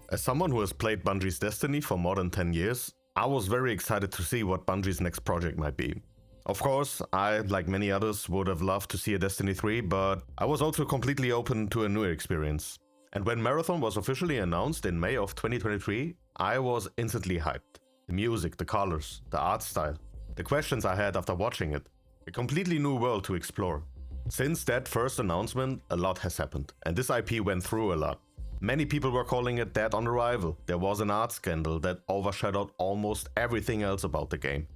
As someone who has played Bungie's Destiny for more than 10 years, I was very excited to see what Bungie's next project might be. Of course, I, like many others, would have loved to see a Destiny 3, but I was also completely open to a new experience. And when Marathon was officially announced in May of 2023, I was instantly hyped. The music, the colors, the art style, the questions I had after watching it. A completely new world to explore. Since that first announcement, a lot has happened, and this IP went through a lot. Many people were calling it dead on arrival. There was an art scandal that overshadowed almost everything else about the game.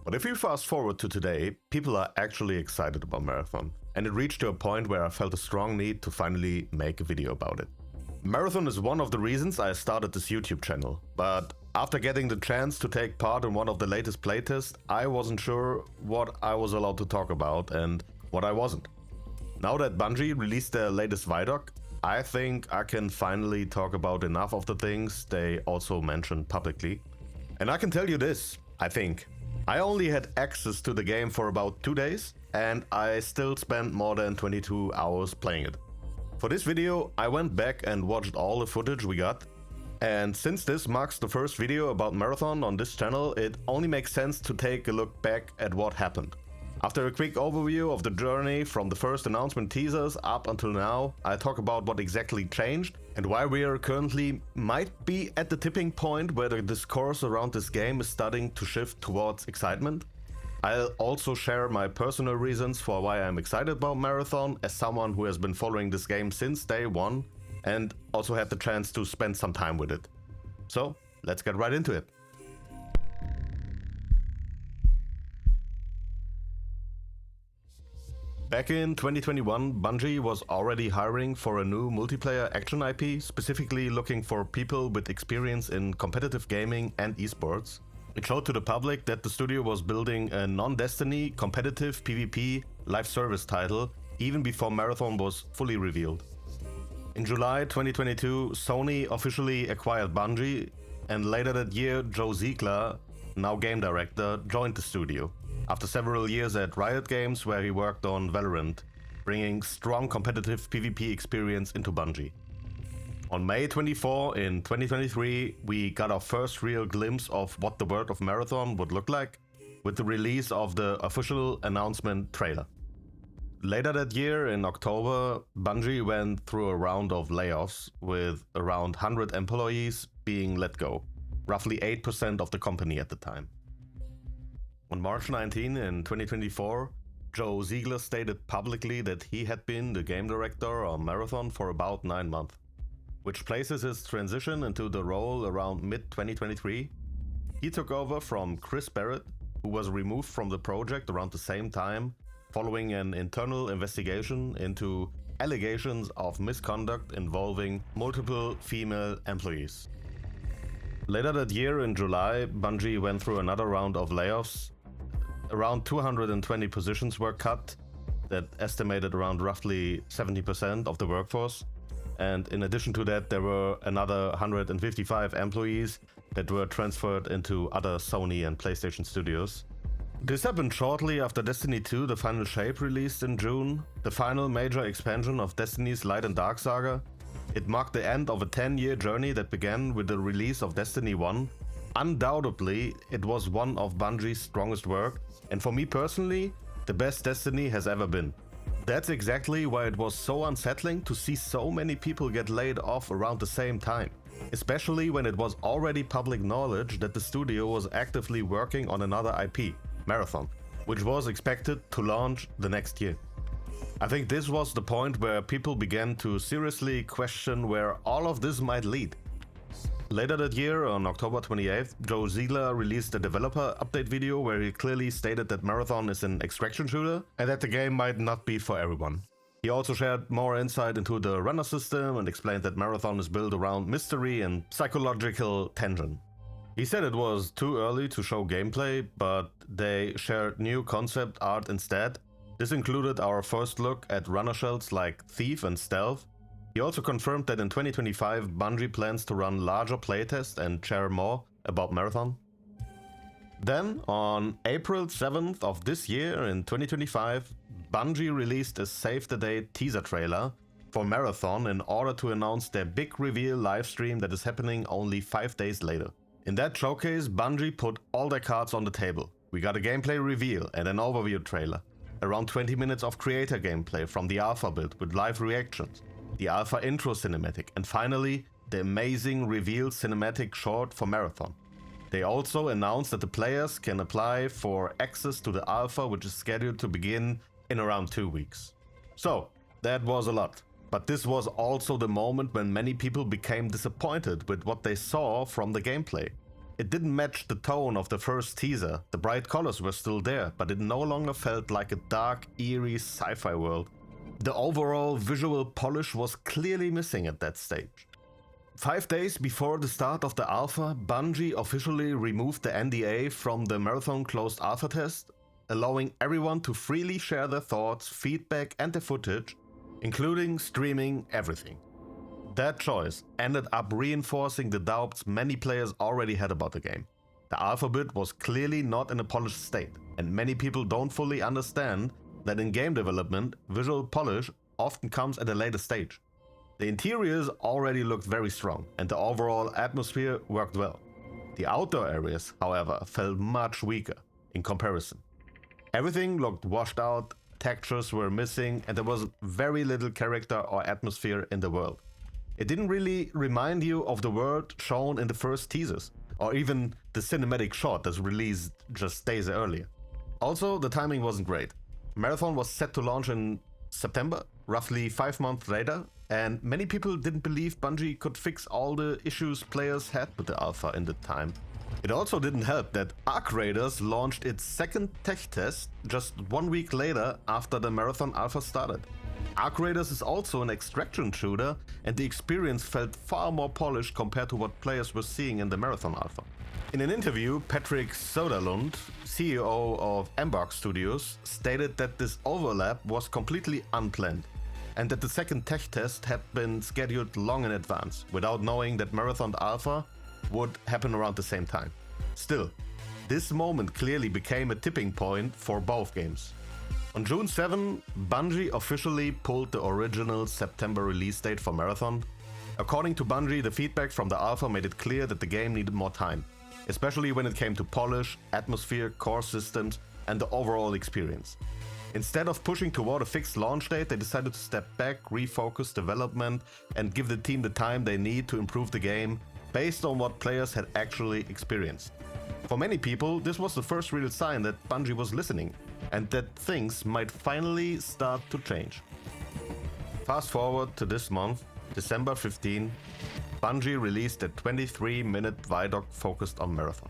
But if you fast forward to today, people are actually excited about Marathon, and it reached to a point where I felt a strong need to finally make a video about it. Marathon is one of the reasons I started this YouTube channel, but after getting the chance to take part in one of the latest playtests, I wasn't sure what I was allowed to talk about and what I wasn't. Now that Bungie released their latest ViDoc, I think I can finally talk about enough of the things they also mentioned publicly. And I can tell you this, I think. I only had access to the game for about 2 days, and I still spent more than 22 hours playing it. For this video, I went back and watched all the footage we got. And since this marks the first video about Marathon on this channel, it only makes sense to take a look back at what happened. After a quick overview of the journey from the first announcement teasers up until now, I talk about what exactly changed and why we are currently might be at the tipping point where the discourse around this game is starting to shift towards excitement. I'll also share my personal reasons for why I'm excited about Marathon as someone who has been following this game since day one and also had the chance to spend some time with it. So, let's get right into it. Back in 2021, Bungie was already hiring for a new multiplayer action IP, specifically looking for people with experience in competitive gaming and esports. It showed to the public that the studio was building a non-Destiny competitive PvP live service title even before Marathon was fully revealed. In July 2022, Sony officially acquired Bungie, and later that year, Ziegler, now game director, joined the studio. After several years at Riot Games, where he worked on Valorant, bringing strong competitive PvP experience into Bungie. On May 24 in 2023, we got our first real glimpse of what the world of Marathon would look like, with the release of the official announcement trailer. Later that year, in October, Bungie went through a round of layoffs, with around 100 employees being let go, roughly 8% of the company at the time. On March 19 in 2024, Ziegler stated publicly that he had been the game director on Marathon for about 9 months, which places his transition into the role around mid-2023. He took over from Chris Barrett, who was removed from the project around the same time, following an internal investigation into allegations of misconduct involving multiple female employees. Later that year in July, Bungie went through another round of layoffs. Around 220 positions were cut, that estimated around roughly 70% of the workforce. And in addition to that, there were another 155 employees that were transferred into other Sony and PlayStation studios. This happened shortly after Destiny 2 The Final Shape released in June, the final major expansion of Destiny's Light and Dark saga. It marked the end of a 10-year journey that began with the release of Destiny 1. Undoubtedly, it was one of Bungie's strongest work, and for me personally, the best Destiny has ever been. That's exactly why it was so unsettling to see so many people get laid off around the same time, especially when it was already public knowledge that the studio was actively working on another IP, Marathon, which was expected to launch the next year. I think this was the point where people began to seriously question where all of this might lead. Later that year, on October 28th, Ziegler released a developer update video where he clearly stated that Marathon is an extraction shooter and that the game might not be for everyone. He also shared more insight into the runner system and explained that Marathon is built around mystery and psychological tension. He said it was too early to show gameplay, but they shared new concept art instead. This included our first look at runner shells like Thief and Stealth. He also confirmed that in 2025, Bungie plans to run larger playtests and share more about Marathon. Then, on April 7th of this year in 2025, Bungie released a save-the-date teaser trailer for Marathon in order to announce their big reveal livestream that is happening only 5 days later. In that showcase, Bungie put all their cards on the table. We got a gameplay reveal and an overview trailer, around 20 minutes of creator gameplay from the alpha build with live reactions, the alpha intro cinematic, and finally, the amazing reveal cinematic short for Marathon. They also announced that the players can apply for access to the alpha, which is scheduled to begin in around 2 weeks. So, that was a lot. But this was also the moment when many people became disappointed with what they saw from the gameplay. It didn't match the tone of the first teaser. The bright colors were still there, but it no longer felt like a dark, eerie sci-fi world. The overall visual polish was clearly missing at that stage. 5 days before the start of the alpha, Bungie officially removed the NDA from the Marathon closed alpha test, allowing everyone to freely share their thoughts, feedback and the footage, including streaming everything. That choice ended up reinforcing the doubts many players already had about the game. The alpha bit was clearly not in a polished state, and many people don't fully understand that in game development, visual polish often comes at a later stage. The interiors already looked very strong, and the overall atmosphere worked well. The outdoor areas, however, felt much weaker in comparison. Everything looked washed out, textures were missing, and there was very little character or atmosphere in the world. It didn't really remind you of the world shown in the first teasers, or even the cinematic shot that's released just days earlier. Also, the timing wasn't great. Marathon was set to launch in September, roughly 5 months later, and many people didn't believe Bungie could fix all the issues players had with the alpha in the time. It also didn't help that Arc Raiders launched its second tech test just 1 week later after the Marathon alpha started. Arc Raiders is also an extraction shooter, and the experience felt far more polished compared to what players were seeing in the Marathon alpha. In an interview, Patrick Söderlund, CEO of Mbox Studios, stated that this overlap was completely unplanned, and that the second tech test had been scheduled long in advance, without knowing that Marathon alpha would happen around the same time. Still, this moment clearly became a tipping point for both games. On June 7, Bungie officially pulled the original September release date for Marathon. According to Bungie, the feedback from the alpha made it clear that the game needed more time, especially when it came to polish, atmosphere, core systems, and the overall experience. Instead of pushing toward a fixed launch date, they decided to step back, refocus development, and give the team the time they need to improve the game based on what players had actually experienced. For many people, this was the first real sign that Bungie was listening, and that things might finally start to change. Fast forward to this month, December 15, Bungie released a 23-minute ViDoc focused on Marathon,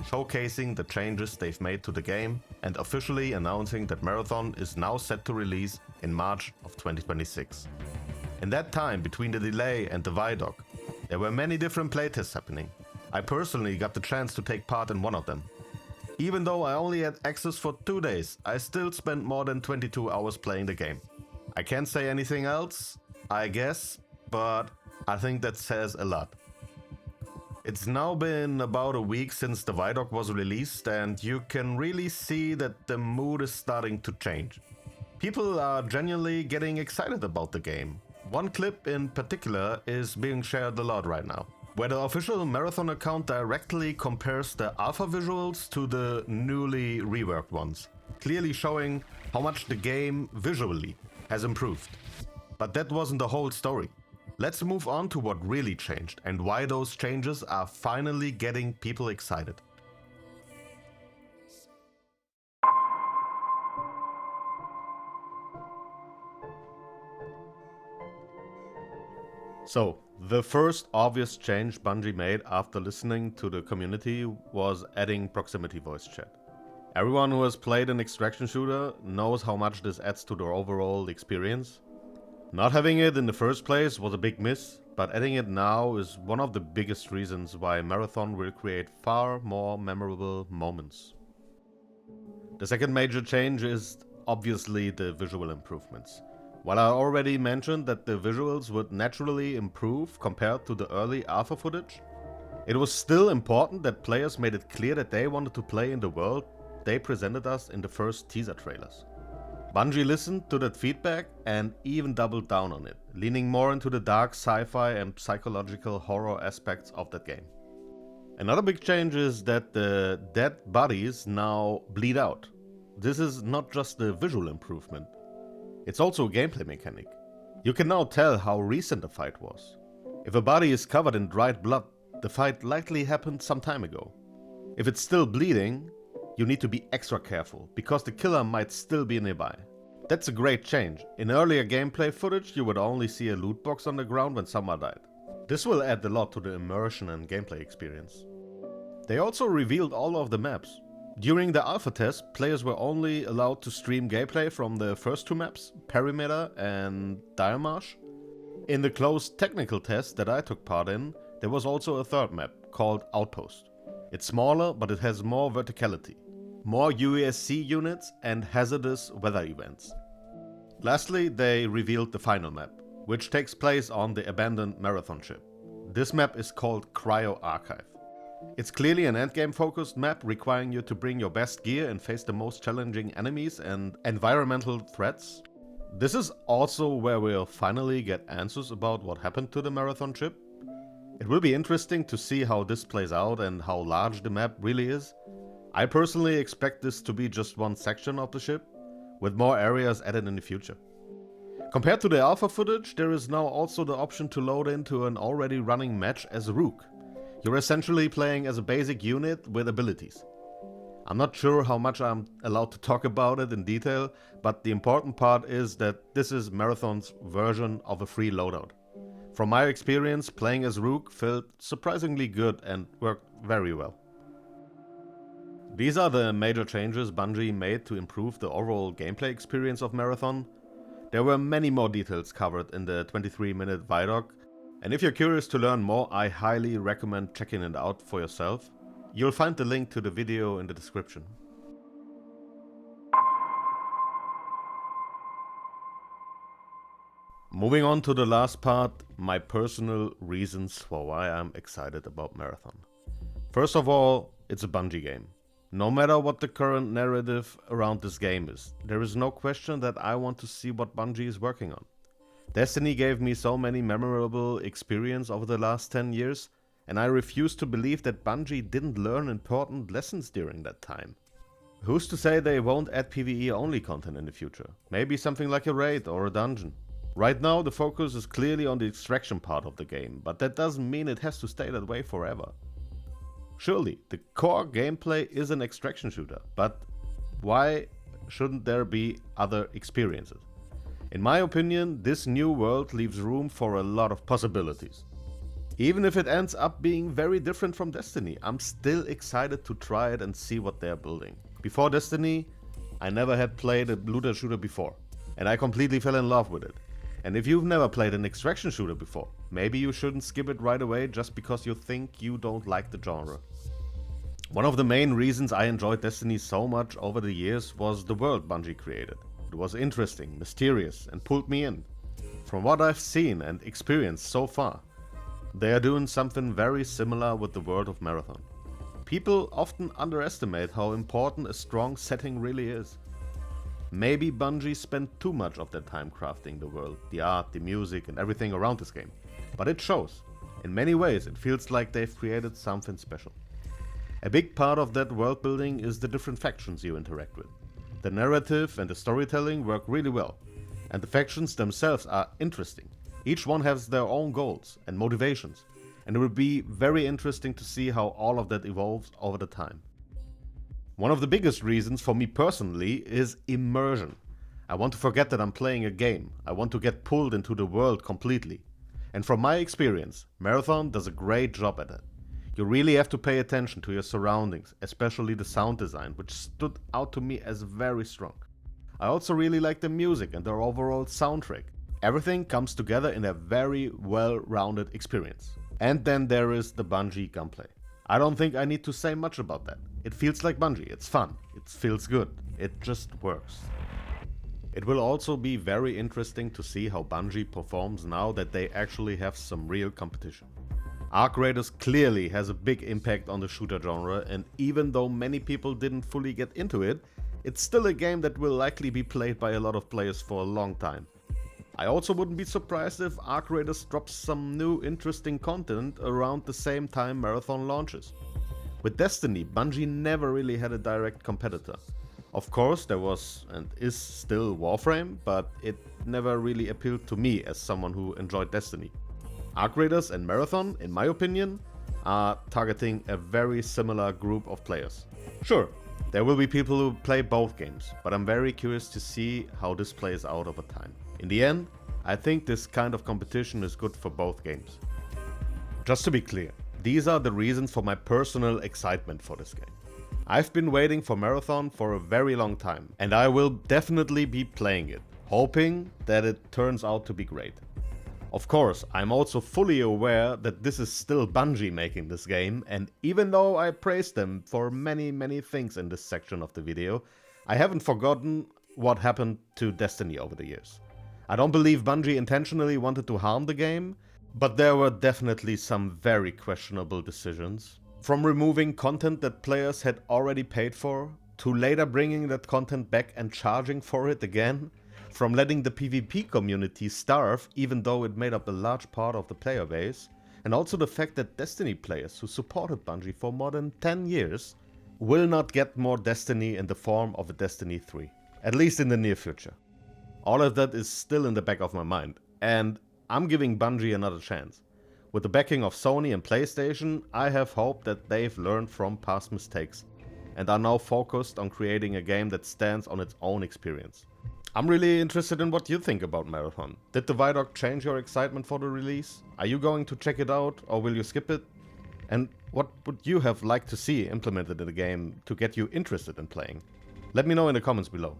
showcasing the changes they've made to the game and officially announcing that Marathon is now set to release in March of 2026. In that time between the delay and the ViDoc, there were many different playtests happening. I personally got the chance to take part in one of them. Even though I only had access for 2 days, I still spent more than 22 hours playing the game. I can't say anything else, I guess, but I think that says a lot. It's now been about a week since the ViDoc was released, and you can really see that the mood is starting to change. People are genuinely getting excited about the game. One clip in particular is being shared a lot right now, where the official Marathon account directly compares the alpha visuals to the newly reworked ones, clearly showing how much the game visually has improved. But that wasn't the whole story. Let's move on to what really changed and why those changes are finally getting people excited. So, the first obvious change Bungie made after listening to the community was adding proximity voice chat. Everyone who has played an extraction shooter knows how much this adds to their overall experience. Not having it in the first place was a big miss, but adding it now is one of the biggest reasons why Marathon will create far more memorable moments. The second major change is obviously the visual improvements. While I already mentioned that the visuals would naturally improve compared to the early alpha footage, it was still important that players made it clear that they wanted to play in the world they presented us in the first teaser trailers. Bungie listened to that feedback and even doubled down on it, leaning more into the dark sci-fi and psychological horror aspects of that game. Another big change is that the dead bodies now bleed out. This is not just a visual improvement, it's also a gameplay mechanic. You can now tell how recent the fight was. If a body is covered in dried blood, the fight likely happened some time ago. If it's still bleeding, you need to be extra careful, because the killer might still be nearby. That's a great change. In earlier gameplay footage, you would only see a loot box on the ground when someone died. This will add a lot to the immersion and gameplay experience. They also revealed all of the maps. During the alpha test, players were only allowed to stream gameplay from the first two maps, Perimeter and Dire Marsh. In the closed technical test that I took part in, there was also a third map, called Outpost. It's smaller, but it has more verticality, more UASC units and hazardous weather events. Lastly, they revealed the final map, which takes place on the abandoned Marathon ship. This map is called Cryo Archive. It's clearly an endgame focused map requiring you to bring your best gear and face the most challenging enemies and environmental threats. This is also where we'll finally get answers about what happened to the Marathon ship. It will be interesting to see how this plays out and how large the map really is. I personally expect this to be just one section of the ship, with more areas added in the future. Compared to the alpha footage, there is now also the option to load into an already running match as Rook. You're essentially playing as a basic unit with abilities. I'm not sure how much I'm allowed to talk about it in detail, but the important part is that this is Marathon's version of a free loadout. From my experience, playing as Rook felt surprisingly good and worked very well. These are the major changes Bungie made to improve the overall gameplay experience of Marathon. There were many more details covered in the 23-minute ViDoc, and if you're curious to learn more, I highly recommend checking it out for yourself. You'll find the link to the video in the description. Moving on to the last part, my personal reasons for why I'm excited about Marathon. First of all, it's a Bungie game. No matter what the current narrative around this game is, there is no question that I want to see what Bungie is working on. Destiny gave me so many memorable experiences over the last 10 years, and I refuse to believe that Bungie didn't learn important lessons during that time. Who's to say they won't add PvE only content in the future? Maybe something like a raid or a dungeon. Right now the focus is clearly on the extraction part of the game, but that doesn't mean it has to stay that way forever. Surely, the core gameplay is an extraction shooter, but why shouldn't there be other experiences? In my opinion, this new world leaves room for a lot of possibilities. Even if it ends up being very different from Destiny, I'm still excited to try it and see what they're building. Before Destiny, I never had played a looter shooter before, and I completely fell in love with it. And if you've never played an extraction shooter before, maybe you shouldn't skip it right away just because you think you don't like the genre. One of the main reasons I enjoyed Destiny so much over the years was the world Bungie created. It was interesting, mysterious, and pulled me in. From what I've seen and experienced so far, they are doing something very similar with the world of Marathon. People often underestimate how important a strong setting really is. Maybe Bungie spent too much of their time crafting the world, the art, the music, and everything around this game. But it shows. In many ways, it feels like they've created something special. A big part of that world building is the different factions you interact with. The narrative and the storytelling work really well, and the factions themselves are interesting. Each one has their own goals and motivations, and it will be very interesting to see how all of that evolves over the time. One of the biggest reasons for me personally is immersion. I want to forget that I'm playing a game. I want to get pulled into the world completely. And from my experience, Marathon does a great job at it. You really have to pay attention to your surroundings, especially the sound design, which stood out to me as very strong. I also really like the music and their overall soundtrack. Everything comes together in a very well-rounded experience. And then there is the Bungie gunplay. I don't think I need to say much about that. It feels like Bungie, it's fun, it feels good, it just works. It will also be very interesting to see how Bungie performs now that they actually have some real competition. Arc Raiders clearly has a big impact on the shooter genre, and even though many people didn't fully get into it, it's still a game that will likely be played by a lot of players for a long time. I also wouldn't be surprised if Arc Raiders drops some new interesting content around the same time Marathon launches. With Destiny, Bungie never really had a direct competitor. Of course, there was and is still Warframe, but it never really appealed to me as someone who enjoyed Destiny. Arc Raiders and Marathon, in my opinion, are targeting a very similar group of players. Sure, there will be people who play both games, but I'm very curious to see how this plays out over time. In the end, I think this kind of competition is good for both games. Just to be clear, these are the reasons for my personal excitement for this game. I've been waiting for Marathon for a very long time, and I will definitely be playing it, hoping that it turns out to be great. Of course, I'm also fully aware that this is still Bungie making this game, and even though I praised them for many things in this section of the video, I haven't forgotten what happened to Destiny over the years. I don't believe Bungie intentionally wanted to harm the game, but there were definitely some very questionable decisions. From removing content that players had already paid for, to later bringing that content back and charging for it again, from letting the PvP community starve even though it made up a large part of the player base, and also the fact that Destiny players who supported Bungie for more than 10 years will not get more Destiny in the form of a Destiny 3, at least in the near future. All of that is still in the back of my mind, and I'm giving Bungie another chance. With the backing of Sony and PlayStation, I have hope that they've learned from past mistakes and are now focused on creating a game that stands on its own experience. I'm really interested in what you think about Marathon. Did the ViDoc change your excitement for the release? Are you going to check it out, or will you skip it? And what would you have liked to see implemented in the game to get you interested in playing? Let me know in the comments below.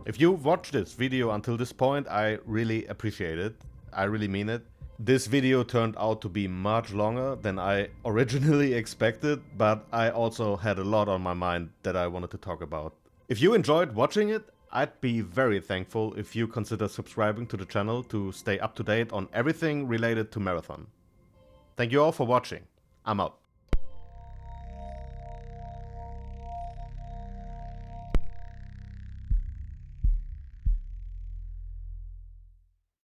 If you've watched this video until this point, I really appreciate it. I really mean it. This video turned out to be much longer than I originally expected, but I also had a lot on my mind that I wanted to talk about. If you enjoyed watching it, I'd be very thankful if you consider subscribing to the channel to stay up to date on everything related to Marathon. Thank you all for watching. I'm out.